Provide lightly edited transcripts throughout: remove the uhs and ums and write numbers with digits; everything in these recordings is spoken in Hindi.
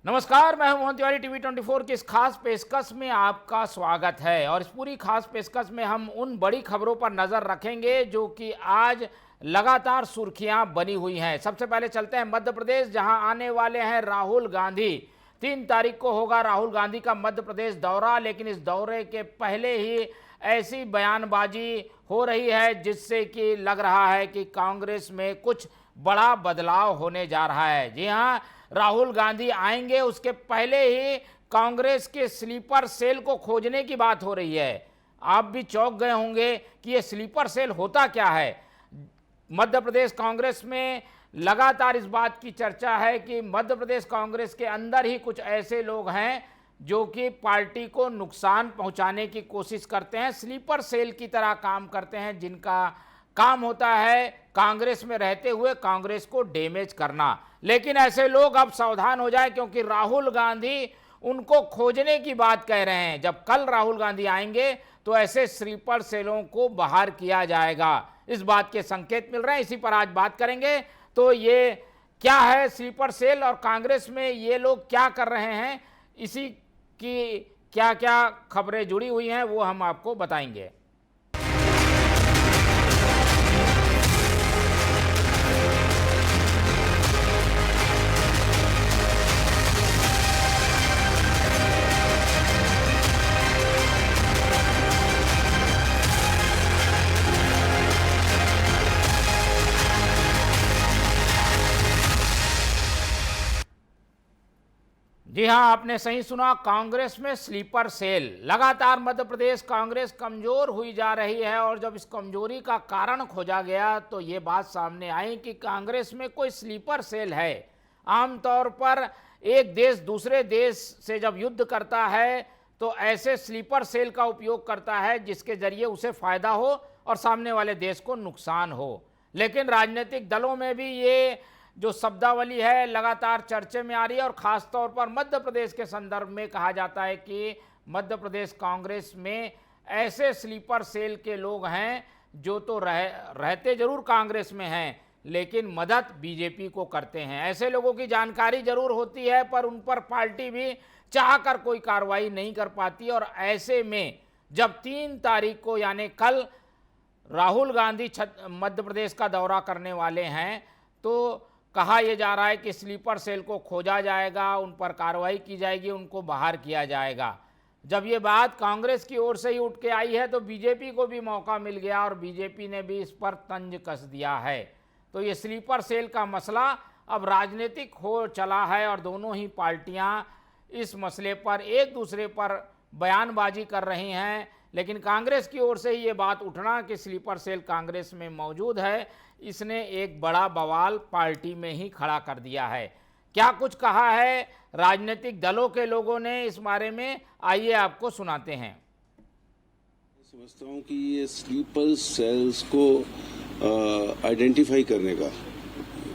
नमस्कार, मैं हूं मोहन तिवारी। टीवी 24 की इस खास पेशकश में आपका स्वागत है। और इस पूरी खास पेशकश में हम उन बड़ी खबरों पर नजर रखेंगे जो कि आज लगातार सुर्खियां बनी हुई हैं। सबसे पहले चलते हैं मध्य प्रदेश, जहां आने वाले हैं राहुल गांधी। 3 तारीख को होगा राहुल गांधी का मध्य प्रदेश दौरा, लेकिन इस दौरे के पहले ही ऐसी बयानबाजी हो रही है जिससे कि लग रहा है कि कांग्रेस में कुछ बड़ा बदलाव होने जा रहा है। जी हां, राहुल गांधी आएंगे उसके पहले ही कांग्रेस के स्लीपर सेल को खोजने की बात हो रही है। आप भी चौंक गए होंगे कि यह स्लीपर सेल होता क्या है। मध्य प्रदेश कांग्रेस में लगातार इस बात की चर्चा है कि मध्य प्रदेश कांग्रेस के अंदर ही कुछ ऐसे लोग हैं जो कि पार्टी को नुकसान पहुंचाने की कोशिश करते हैं, स्लीपर सेल की तरह काम करते हैं, जिनका काम होता है कांग्रेस में रहते हुए कांग्रेस को डैमेज करना। लेकिन ऐसे लोग अब सावधान हो जाए, क्योंकि राहुल गांधी उनको खोजने की बात कह रहे हैं। जब कल राहुल गांधी आएंगे तो ऐसे स्लीपर सेलों को बाहर किया जाएगा, इस बात के संकेत मिल रहे हैं। इसी पर आज बात करेंगे। तो ये क्या है स्लीपर सेल और कांग्रेस में ये लोग क्या कर रहे हैं, इसी की क्या क्या खबरें जुड़ी हुई हैं वो हम आपको बताएंगे। जी हां, आपने सही सुना, कांग्रेस में स्लीपर सेल। लगातार मध्य प्रदेश कांग्रेस कमजोर हुई जा रही है और जब इस कमजोरी का कारण खोजा गया तो ये बात सामने आई कि कांग्रेस में कोई स्लीपर सेल है। आमतौर पर एक देश दूसरे देश से जब युद्ध करता है तो ऐसे स्लीपर सेल का उपयोग करता है जिसके जरिए उसे फायदा हो और सामने वाले देश को नुकसान हो। लेकिन राजनीतिक दलों में भी ये जो शब्दावली है लगातार चर्चे में आ रही है और ख़ास तौर पर मध्य प्रदेश के संदर्भ में कहा जाता है कि मध्य प्रदेश कांग्रेस में ऐसे स्लीपर सेल के लोग हैं जो तो रहते जरूर कांग्रेस में हैं लेकिन मदद बीजेपी को करते हैं। ऐसे लोगों की जानकारी जरूर होती है पर उन पर पार्टी भी चाहकर कोई कार्रवाई नहीं कर पाती। और ऐसे में जब 3 तारीख को यानी कल राहुल गांधी मध्य प्रदेश का दौरा करने वाले हैं तो कहा यह जा रहा है कि स्लीपर सेल को खोजा जाएगा, उन पर कार्रवाई की जाएगी, उनको बाहर किया जाएगा। जब ये बात कांग्रेस की ओर से ही उठ के आई है तो बीजेपी को भी मौका मिल गया और बीजेपी ने भी इस पर तंज कस दिया है। तो ये स्लीपर सेल का मसला अब राजनीतिक हो चला है और दोनों ही पार्टियां इस मसले पर एक दूसरे पर बयानबाजी कर रही हैं। लेकिन कांग्रेस की ओर से ही ये बात उठना कि स्लीपर सेल कांग्रेस में मौजूद है, इसने एक बड़ा बवाल पार्टी में ही खड़ा कर दिया है। क्या कुछ कहा है राजनीतिक दलों के लोगों ने इस बारे में, आइए आपको सुनाते हैं। समझता हूँ कि ये स्लीपर सेल्स को आइडेंटिफाई करने का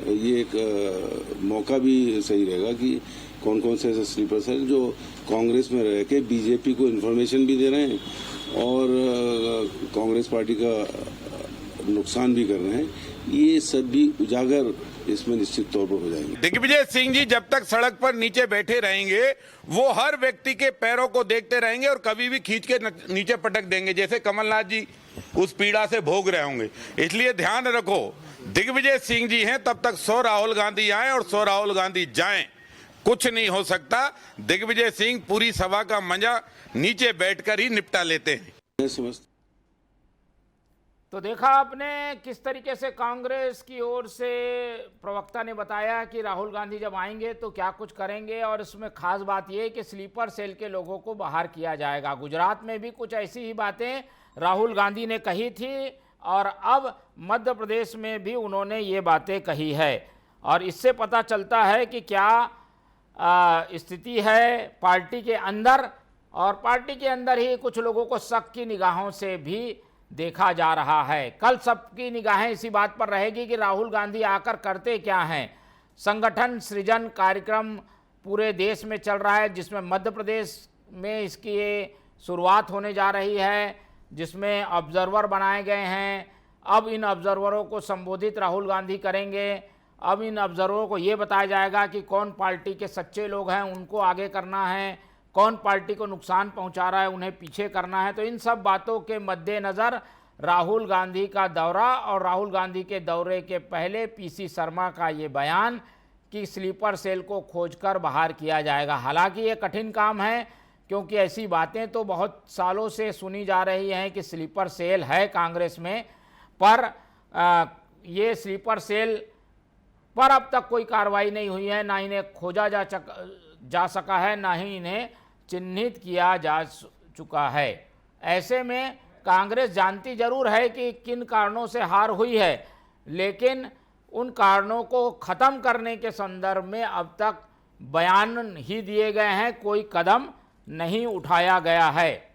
ये एक मौका भी सही रहेगा कि कौन कौन से ऐसे स्लीपर सेल जो कांग्रेस में रह के बीजेपी को इन्फॉर्मेशन भी दे रहे हैं और कांग्रेस पार्टी का नुकसान भी कर रहे हैं, ये सब भी उजागर इसमें निश्चित तौर पर हो जाएंगे। दिग्विजय सिंह जी जब तक सड़क पर नीचे बैठे रहेंगे वो हर व्यक्ति के पैरों को देखते रहेंगे और कभी भी खींच के नीचे पटक देंगे, जैसे कमलनाथ जी उस पीड़ा से भोग रहे होंगे। इसलिए ध्यान रखो, दिग्विजय सिंह जी हैं तब तक 100 राहुल गांधी आए और 100 राहुल गांधी जाएं, कुछ नहीं हो सकता। दिग्विजय सिंह पूरी सभा का मजा नीचे बैठकर ही निपटा लेते हैं। तो देखा आपने किस तरीके से कांग्रेस की ओर से प्रवक्ता ने बताया कि राहुल गांधी जब आएंगे तो क्या कुछ करेंगे। और इसमें खास बात यह है कि स्लीपर सेल के लोगों को बाहर किया जाएगा। गुजरात में भी कुछ ऐसी ही बातें राहुल गांधी ने कही थी और अब मध्य प्रदेश में भी उन्होंने ये बातें कही है। और इससे पता चलता है कि क्या स्थिति है पार्टी के अंदर, और पार्टी के अंदर ही कुछ लोगों को शक की निगाहों से भी देखा जा रहा है। कल सबकी निगाहें इसी बात पर रहेगी कि राहुल गांधी आकर करते क्या हैं। संगठन सृजन कार्यक्रम पूरे देश में चल रहा है जिसमें मध्य प्रदेश में इसकी शुरुआत होने जा रही है, जिसमें ऑब्जर्वर बनाए गए हैं। अब इन ऑब्जर्वरों को संबोधित राहुल गांधी करेंगे अब इन ऑब्जर्वरों को ये बताया जाएगा कि कौन पार्टी के सच्चे लोग हैं, उनको आगे करना है, कौन पार्टी को नुकसान पहुंचा रहा है, उन्हें पीछे करना है। तो इन सब बातों के मद्देनज़र राहुल गांधी का दौरा और राहुल गांधी के दौरे के पहले पीसी शर्मा का ये बयान कि स्लीपर सेल को खोजकर बाहर किया जाएगा। हालांकि ये कठिन काम है, क्योंकि ऐसी बातें तो बहुत सालों से सुनी जा रही हैं कि स्लीपर सेल है कांग्रेस में, पर ये स्लीपर सेल पर अब तक कोई कार्रवाई नहीं हुई है, ना इन्हें खोजा जा सका है, ना ही इन्हें चिन्हित किया जा चुका है। ऐसे में कांग्रेस जानती जरूर है कि किन कारणों से हार हुई है, लेकिन उन कारणों को ख़त्म करने के संदर्भ में अब तक बयान ही दिए गए हैं, कोई कदम नहीं उठाया गया है।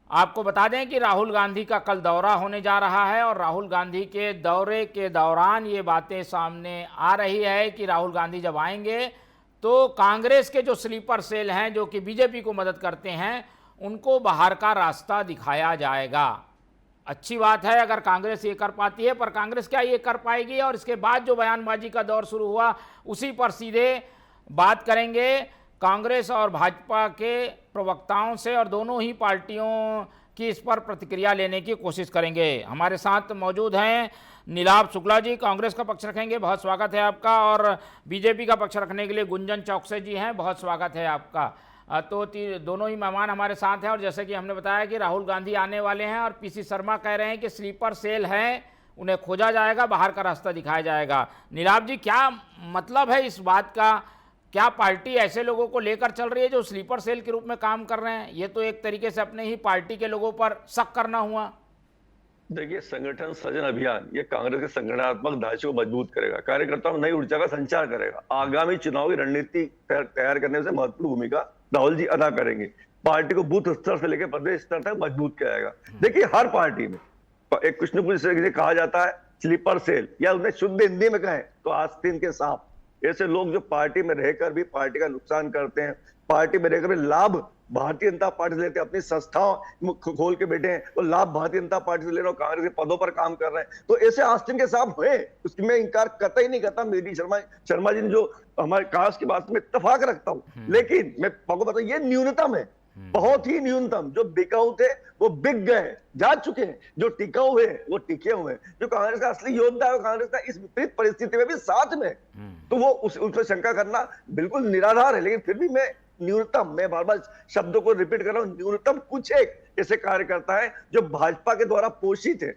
आपको बता दें कि राहुल गांधी का कल दौरा होने जा रहा है और राहुल गांधी के दौरे के दौरान ये बातें सामने आ रही है कि राहुल गांधी जब आएंगे तो कांग्रेस के जो स्लीपर सेल हैं, जो कि बीजेपी को मदद करते हैं, उनको बाहर का रास्ता दिखाया जाएगा। अच्छी बात है अगर कांग्रेस ये कर पाती है, पर कांग्रेस क्या ये कर पाएगी? और इसके बाद जो बयानबाजी का दौर शुरू हुआ उसी पर सीधे बात करेंगे कांग्रेस और भाजपा के प्रवक्ताओं से, और दोनों ही पार्टियों की इस पर प्रतिक्रिया लेने की कोशिश करेंगे। हमारे साथ मौजूद हैं नीलाभ शुक्ला जी, कांग्रेस का पक्ष रखेंगे, बहुत स्वागत है आपका। और बीजेपी का पक्ष रखने के लिए गुंजन चौकसे जी हैं, बहुत स्वागत है आपका। तो दोनों ही मेहमान हमारे साथ हैं, और जैसे कि हमने बताया कि राहुल गांधी आने वाले हैं और पीसी शर्मा कह रहे हैं कि स्लीपर सेल हैं, उन्हें खोजा जाएगा, बाहर का रास्ता दिखाया जाएगा। नीलाभ जी, क्या मतलब है इस बात का? क्या पार्टी ऐसे लोगों को लेकर चल रही है जो स्लीपर सेल के रूप में काम कर रहे हैं? ये तो एक तरीके से अपने ही पार्टी के लोगों पर शक करना हुआ। देखिए, संगठन सृजन अभियान ये कांग्रेस के संगठनात्मक ढांचे को मजबूत करेगा, कार्यकर्ताओं में नई ऊर्जा का संचार करेगा, आगामी चुनाव की रणनीति तैयार करने से महत्वपूर्ण भूमिका राहुल जी अदा करेंगे। पार्टी को बूथ स्तर से लेकर प्रदेश स्तर तक मजबूत किया जाएगा। देखिए, हर पार्टी में एक कुछ न कुछ कहा जाता है स्लीपर सेल, या उन्हें शुद्ध हिंदी में कहें तो आस्तीन के सांप। ऐसे लोग जो पार्टी में रहकर भी पार्टी का नुकसान करते हैं, पार्टी में रहकर भी लाभ भारतीय जनता पार्टी से लेते हैं, अपनी संस्थाओं खोल के बैठे हैं, वो लाभ भारतीय जनता पार्टी से ले रहे हो, कांग्रेस के पदों पर काम कर रहे हैं। तो ऐसे आस्तीन के सांप हुए, उसकी मैं इंकार कतई नहीं करता। मेरी शर्मा जी ने जो हमारे कांग्रेस की बात में इत्तेफाक रखता हूं, लेकिन मैं आपको बताऊं ये न्यूनतम है, बहुत ही न्यूनतम। जो बिकाऊ थे वो बिक गए, जा चुके हैं, जो टिकाऊ है वो टिके हुए हैं। जो कांग्रेस का असली योद्धा है, कांग्रेस का इस विपरीत परिस्थिति में भी साथ में, तो वो उस पर शंका करना बिल्कुल निराधार है। लेकिन फिर भी मैं न्यूनतम, मैं बार बार शब्दों को रिपीट कर रहा हूं, न्यूनतम कुछ एक ऐसे कार्यकर्ता है जो भाजपा के द्वारा पोषित है,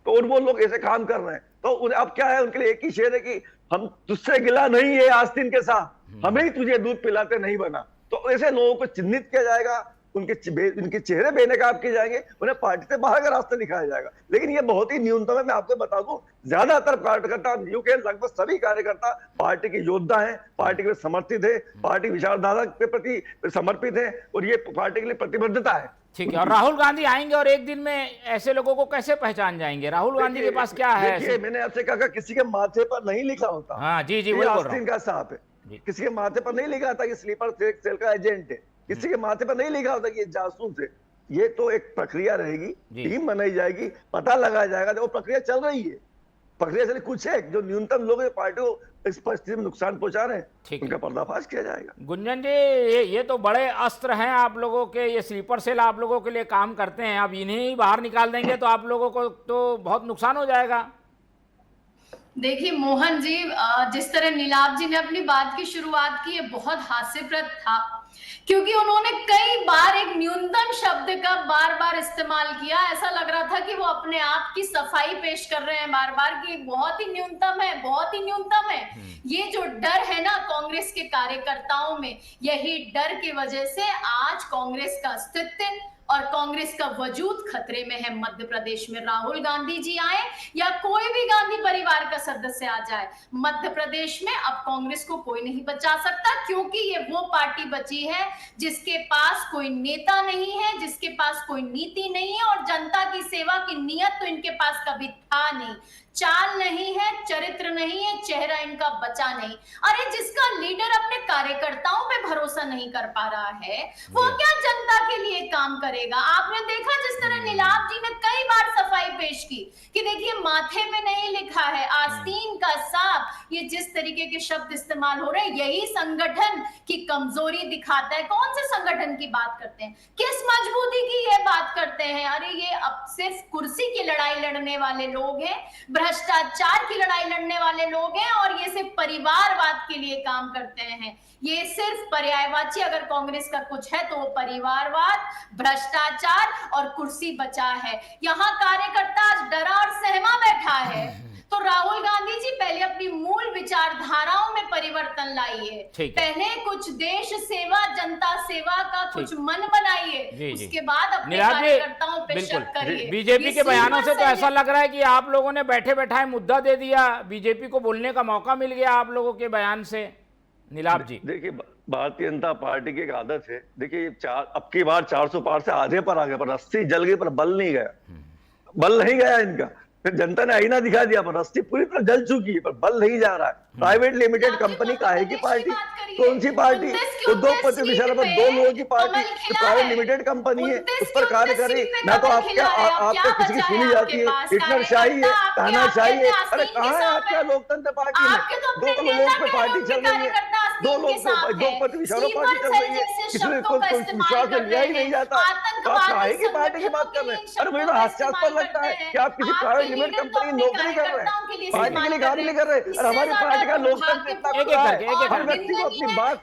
तो वो लोग ऐसे काम कर रहे हैं। तो उन्हें अब क्या है, उनके लिए एक ही शेर है कि हम तुझसे गिला नहीं है आस्तीन के साथ, हमें ही तुझे दूध पिलाते नहीं बना। तो ऐसे लोगों को चिन्हित किया जाएगा, उनके चेहरे बेनकाब किए जाएंगे, उन्हें पार्टी से बाहर का रास्ता दिखाया जाएगा। लेकिन ये बहुत ही न्यूनतम है। मैं आपको बता दूं, ज्यादातर कार्यकर्ता, लगभग सभी कार्यकर्ता पार्टी के योद्धा हैं, पार्टी के लिए समर्पित है, पार्टी विचारधारा के प्रति समर्पित है, और ये पार्टी के लिए प्रतिबद्धता है। ठीक है। और राहुल गांधी आएंगे और एक दिन में ऐसे लोगों को कैसे पहचान जाएंगे? राहुल गांधी के पास क्या है? देखिए, मैंने आपसे कहा किसी के माथे पर नहीं लिखा होता। हाँ जी जी, वही बोल रहा हूं। का सांप है, किसी के माथे पर नहीं लिखा था कि स्लीपर सेल का एजेंट है, किसी के माथे पर नहीं लिखा होता कि ये जासूस है। ये तो एक प्रक्रिया रहेगी, टीम बनाई जाएगी, पता लगाया जाएगा। वो प्रक्रिया चल रही है, प्रक्रिया चल कुछ है जो न्यूनतम लोग पार्टी को इस परिस्थिति में नुकसान पहुंचा रहे हैं, उनका पर्दाफाश किया जाएगा। गुंजन जी, ये तो बड़े अस्त्र हैं आप लोगों के, ये स्लीपर सेल आप लोगों के लिए काम करते हैं। अब इन्हें ही बाहर निकाल देंगे तो आप लोगों को तो बहुत नुकसान हो जाएगा। देखिए मोहन जी, जिस तरह नीलाभ जी ने अपनी बात की शुरुआत की, ये बहुत हास्यप्रद था, क्योंकि उन्होंने कई बार एक न्यूनतम शब्द का बार बार इस्तेमाल किया। ऐसा लग रहा था कि वो अपने आप की सफाई पेश कर रहे हैं बार बार कि बहुत ही न्यूनतम है, बहुत ही न्यूनतम है। ये जो डर है ना कांग्रेस के कार्यकर्ताओं में, यही डर की वजह से आज कांग्रेस का अस्तित्व और कांग्रेस का वजूद खतरे में है। मध्य प्रदेश में राहुल गांधी जी आए या कोई भी गांधी परिवार का सदस्य आ जाए, मध्य प्रदेश में अब कांग्रेस को कोई नहीं बचा सकता, क्योंकि ये वो पार्टी बची है जिसके पास कोई नेता नहीं है, जिसके पास कोई नीति नहीं है, और जनता की सेवा की नीयत तो इनके पास कभी था नहीं, चाल नहीं है, चरित्र नहीं है, चेहरा इनका बचा नहीं। अरे जिसका लीडर अपने कार्यकर्ताओं पे भरोसा नहीं कर पा रहा है, वो क्या जनता के लिए काम करेगा? आपने देखा जिस तरह नीलाभ जी ने कई बार सफाई पेश की कि देखिए माथे पे नहीं लिखा है आस्तीन का सांप। ये जिस तरीके के शब्द इस्तेमाल हो रहे हैं, यही संगठन की कमजोरी दिखाता है। कौन से संगठन की बात करते हैं, किस मजबूती की ये बात करते हैं? अरे ये अब सिर्फ कुर्सी की लड़ाई लड़ने वाले लोग हैं, भ्रष्टाचार की लड़ाई लड़ने वाले लोग हैं, और ये सिर्फ परिवारवाद के लिए काम करते हैं। ये सिर्फ पर्यायवाची अगर कांग्रेस का कुछ है तो वो परिवारवाद, भ्रष्टाचार और कुर्सी बचा है। यहाँ कार्यकर्ता आज डरा और सहमा बैठा है। तो राहुल गांधी जी पहले अपनी मूल विचारधाराओं में परिवर्तन लाइए, पहले कुछ देश सेवा, जनता सेवा का कुछ मन बनाइए, उसके बाद अपने कार्यकर्ताओं पे शक करिए। बीजेपी के बयानों से तो ऐसा लग रहा है कि आप लोगों ने बैठे बैठाए मुद्दा दे दिया, बीजेपी को बोलने का मौका मिल गया आप लोगों के बयान से। नीलाभ जी, देखिए भारतीय जनता पार्टी की एक आदत है, देखिए अब की बार 400 पार से आधे पर आ गए, पर रस्सी जल गई पर बल नहीं गया, बल नहीं गया इनका। फिर जनता ने आईना दिखा दिया, पर रस्सी पूरी तरह जल चुकी है, पर बल नहीं जा रहा है। प्राइवेट लिमिटेड कंपनी का है की पार्टी, कौन सी पार्टी? तो 2% विषय पर 2 लोगों की पार्टी, प्राइवेट लिमिटेड कंपनी है, उस पर कार्य करे ना। तो आपके किसी की सुनी जाती है, हिटलरशाही है, तानाशाही है। अरे कहाँ है आपका लोकतंत्र पार्टी में? 2 लोगों पे पार्टी चल रही है, 2% विषयों पार्टी चल रही है, किसी को विश्वास में लिया ही नहीं जाता। तो आप काहे की पार्टी की बात कर रहे हैं? अरे मुझे तो हास्यास्पद लगता है कि आप किसी प्राइवेट लिमिटेड कंपनी की नौकरी कर रहे हैं, पार्टी के लिए काम नहीं कर रहे। और हमारी पार्टी का लोकतंत्र इतना हर व्यक्ति को अपनी बात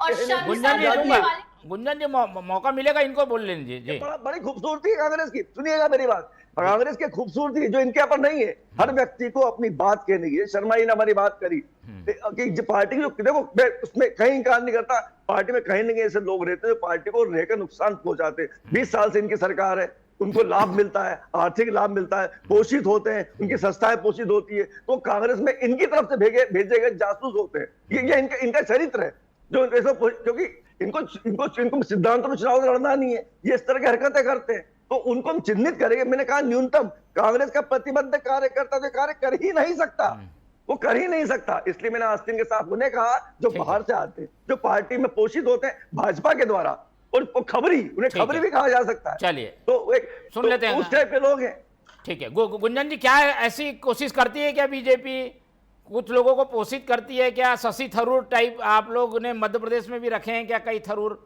गुंजन जी मौका मिलेगा इनको बोल लेंगे जी। बड़ी खूबसूरती है कांग्रेस की, सुनिएगा मेरी बात। कांग्रेस की खूबसूरती जो इनके ऊपर नहीं है, हर व्यक्ति को अपनी बात कहने की। शर्मा जी ने हमारी बात करी कि पार्टी जो देखो, मैं उसमें कहीं इंकार नहीं करता, पार्टी में कहीं नहीं ऐसे लोग रहते हैं जो पार्टी को रहकर नुकसान पहुंचाते। 20 साल से इनकी सरकार है, उनको लाभ मिलता है, आर्थिक लाभ मिलता है, पोषित होते हैं, उनकी संस्थाएं पोषित होती है, तो कांग्रेस में इनकी तरफ से भेजे गए जासूस होते हैं। ये इनका चरित्र है, जो क्योंकि इनको सिद्धांत में चुनाव लड़ना नहीं है, ये इस तरह की हरकतें करते हैं, तो उनको हम चिन्हित करेंगे। मैंने कहा न्यूनतम कांग्रेस का प्रतिबद्ध कार्यकर्ता तो कार्य कर ही नहीं सकता, वो कर ही नहीं सकता। इसलिए मैंने आस्तीन के साथ उन्हें कहा जो बाहर से आते हैं, जो पार्टी में पोषित होते हैं भाजपा के द्वारा, और खबरी, उन्हें खबरी भी कहा जा सकता है। चलिए तो एक सुन लेते हैं, उस टाइप के लोग हैं। ठीक है। गुंजन जी, क्या ऐसी कोशिश करती है क्या बीजेपी, कुछ लोगों को पोषित करती है क्या? शशि थरूर टाइप आप लोग ने मध्य प्रदेश में भी रखे हैं क्या कई थरूर?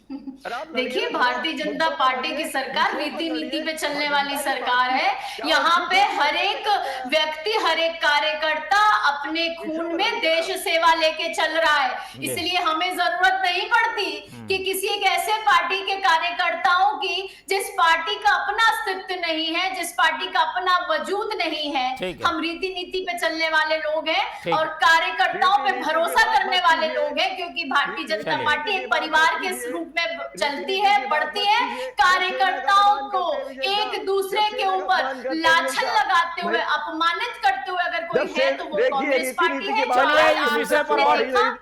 देखिए भारतीय जनता पार्टी की सरकार रीति नीति पे चलने वाली सरकार है। यहाँ पे हर एक व्यक्ति, हर एक कार्यकर्ता अपने खून में देश सेवा लेके चल रहा है, इसलिए हमें जरूरत नहीं पड़ती कि किसी एक ऐसे पार्टी के कार्यकर्ताओं की जिस पार्टी का अपना अस्तित्व नहीं है, जिस पार्टी का अपना वजूद नहीं है। हम रीति नीति पे चलने वाले लोग हैं और कार्यकर्ताओं पे भरोसा करने वाले लोग हैं, क्योंकि भारतीय जनता पार्टी एक परिवार के रूप में चलती है, बढ़ती है। कार्यकर्ताओं को एक दूसरे के ऊपर लाछन लगाते हुए, अपमानित करते हुए अगर कोई है तो वो कांग्रेस पार्टी है। चलिए इस विषय पर और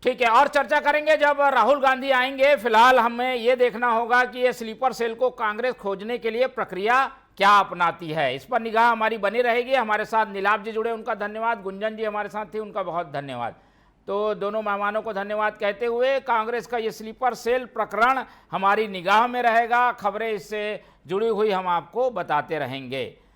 ठीक है और चर्चा करेंगे जब राहुल गांधी आएंगे। फिलहाल हमें ये देखना होगा कि ये स्लीपर सेल को कांग्रेस खोजने के लिए प्रक्रिया क्या अपनाती है, इस पर निगाह हमारी बनी रहेगी। हमारे साथ नीलाभ जी जुड़े, उनका धन्यवाद। गुंजन जी हमारे साथ थी, उनका बहुत धन्यवाद। तो दोनों मेहमानों को धन्यवाद कहते हुए कांग्रेस का ये स्लीपर सेल प्रकरण हमारी निगाह में रहेगा। खबरें इससे जुड़ी हुई हम आपको बताते रहेंगे।